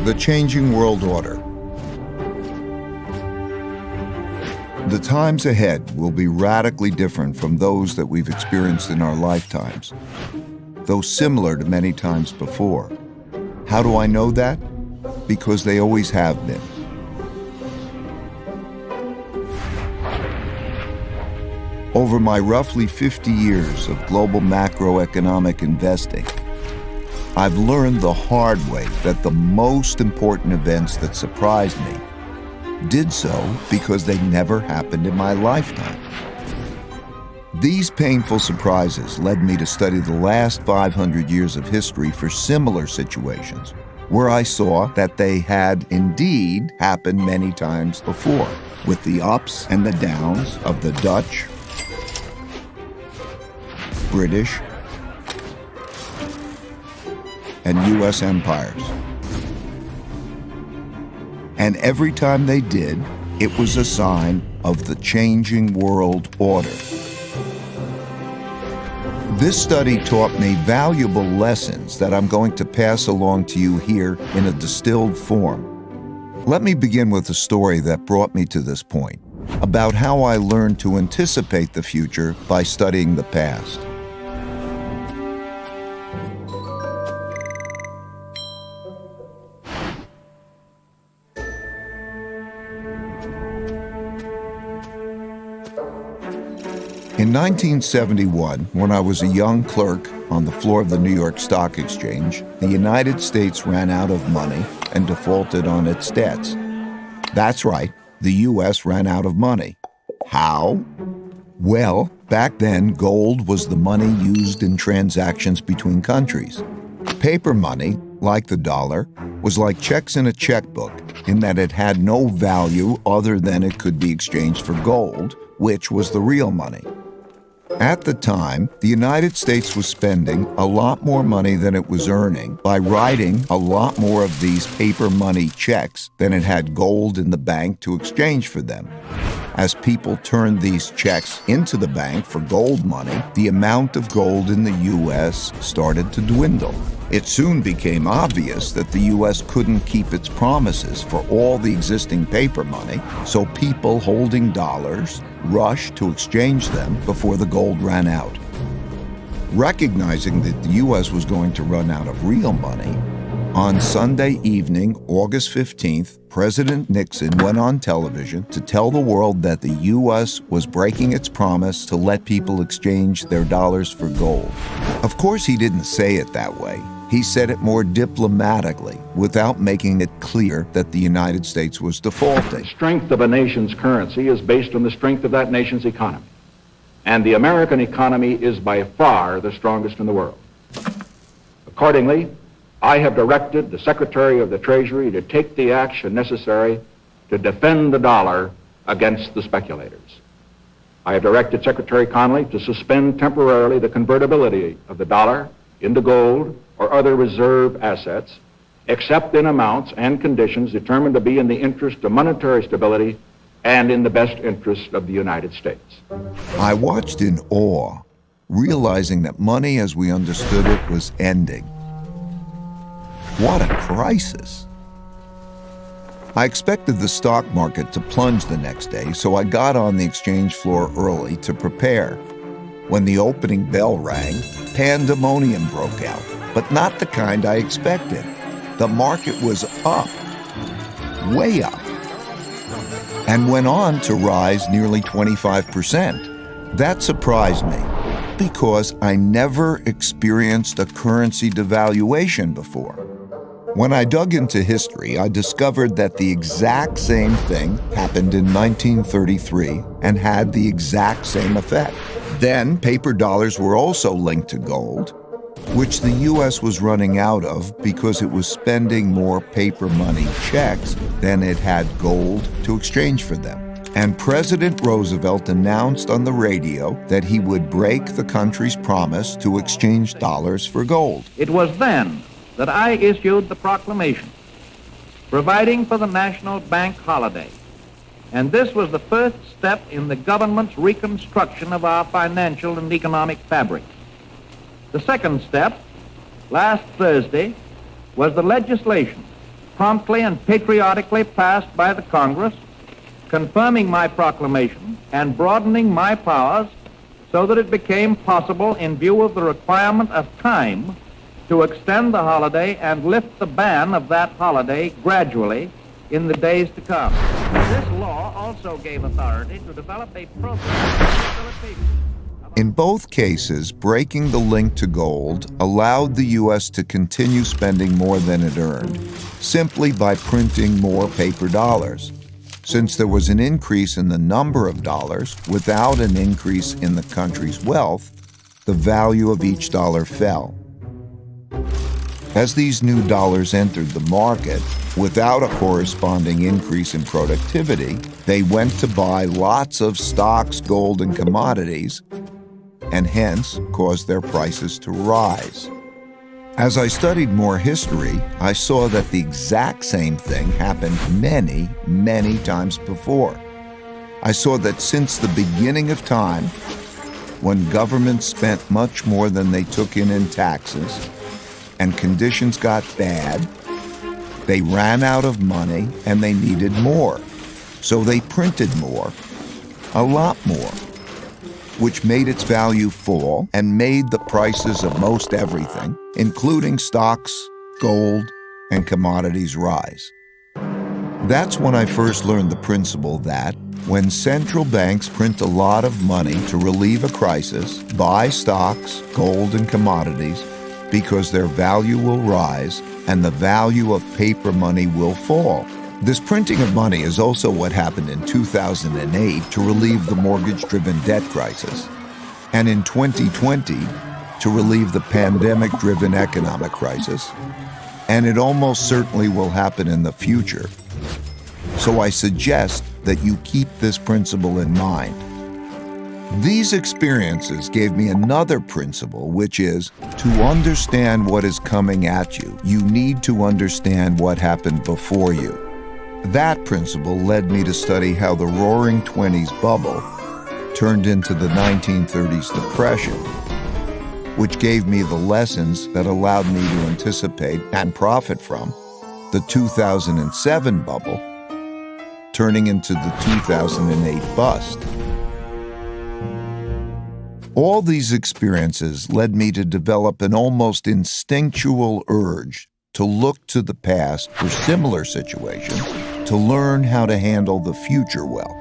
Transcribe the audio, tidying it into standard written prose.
The changing world order. The times ahead will be radically different from those that we've experienced in our lifetimes, though similar to many times before. How do I know that? Because they always have been. Over my roughly 50 years of global macroeconomic investing, I've learned the hard way that the most important events that surprised me did so because they never happened in my lifetime. These painful surprises led me to study the last 500 years of history for similar situations, where I saw that they had indeed happened many times before, with the ups and the downs of the Dutch, British, and U.S. empires. And every time they did, it was a sign of the changing world order. This study taught me valuable lessons that I'm going to pass along to you here in a distilled form. Let me begin with a story that brought me to this point, about how I learned to anticipate the future by studying the past. In 1971, when I was a young clerk on the floor of the New York Stock Exchange, the United States ran out of money and defaulted on its debts. That's right, the U.S. ran out of money. How? Well, back then, gold was the money used in transactions between countries. Paper money, like the dollar, was like checks in a checkbook in that it had no value other than it could be exchanged for gold, which was the real money. At the time, the United States was spending a lot more money than it was earning by writing a lot more of these paper money checks than it had gold in the bank to exchange for them. As people turned these checks into the bank for gold money, the amount of gold in the U.S. started to dwindle. It soon became obvious that the U.S. couldn't keep its promises for all the existing paper money, so people holding dollars rushed to exchange them before the gold ran out. Recognizing that the U.S. was going to run out of real money, on Sunday evening, August 15th, President Nixon went on television to tell the world that the U.S. was breaking its promise to let people exchange their dollars for gold. Of course, he didn't say it that way. He said it more diplomatically, without making it clear that the United States was defaulting. The strength of a nation's currency is based on the strength of that nation's economy. And the American economy is by far the strongest in the world. Accordingly, I have directed the Secretary of the Treasury to take the action necessary to defend the dollar against the speculators. I have directed Secretary Connally to suspend temporarily the convertibility of the dollar into gold or other reserve assets, except in amounts and conditions determined to be in the interest of monetary stability and in the best interest of the United States. I watched in awe, realizing that money as we understood it was ending. What a crisis. I expected the stock market to plunge the next day, so I got on the exchange floor early to prepare. When the opening bell rang, pandemonium broke out, but not the kind I expected. The market was up, way up, and went on to rise nearly 25%. That surprised me, because I never experienced a currency devaluation before. When I dug into history, I discovered that the exact same thing happened in 1933 and had the exact same effect. Then, paper dollars were also linked to gold, which the U.S. was running out of because it was spending more paper money checks than it had gold to exchange for them. And President Roosevelt announced on the radio that he would break the country's promise to exchange dollars for gold. It was then that I issued the proclamation providing for the national bank holiday. And this was the first step in the government's reconstruction of our financial and economic fabric. The second step, last Thursday, was the legislation promptly and patriotically passed by the Congress, confirming my proclamation and broadening my powers so that it became possible, in view of the requirement of time, to extend the holiday and lift the ban of that holiday gradually in the days to come. This law also gave authority to develop a program of rehabilitation. In both cases, breaking the link to gold allowed the U.S. to continue spending more than it earned, simply by printing more paper dollars. Since there was an increase in the number of dollars without an increase in the country's wealth, the value of each dollar fell. As these new dollars entered the market, without a corresponding increase in productivity, they went to buy lots of stocks, gold, and commodities, and hence caused their prices to rise. As I studied more history, I saw that the exact same thing happened many, many times before. I saw that since the beginning of time, when governments spent much more than they took in taxes, and conditions got bad, they ran out of money and they needed more. So they printed more, a lot more, which made its value fall and made the prices of most everything, including stocks, gold, and commodities, rise. That's when I first learned the principle that when central banks print a lot of money to relieve a crisis, buy stocks, gold, and commodities, because their value will rise and the value of paper money will fall. This printing of money is also what happened in 2008 to relieve the mortgage-driven debt crisis, and in 2020 to relieve the pandemic-driven economic crisis, and it almost certainly will happen in the future. So I suggest that you keep this principle in mind. These experiences gave me another principle, which is to understand what is coming at you, you need to understand what happened before you. That principle led me to study how the Roaring Twenties bubble turned into the 1930s depression, which gave me the lessons that allowed me to anticipate and profit from the 2007 bubble, turning into the 2008 bust. All these experiences led me to develop an almost instinctual urge to look to the past for similar situations, to learn how to handle the future well.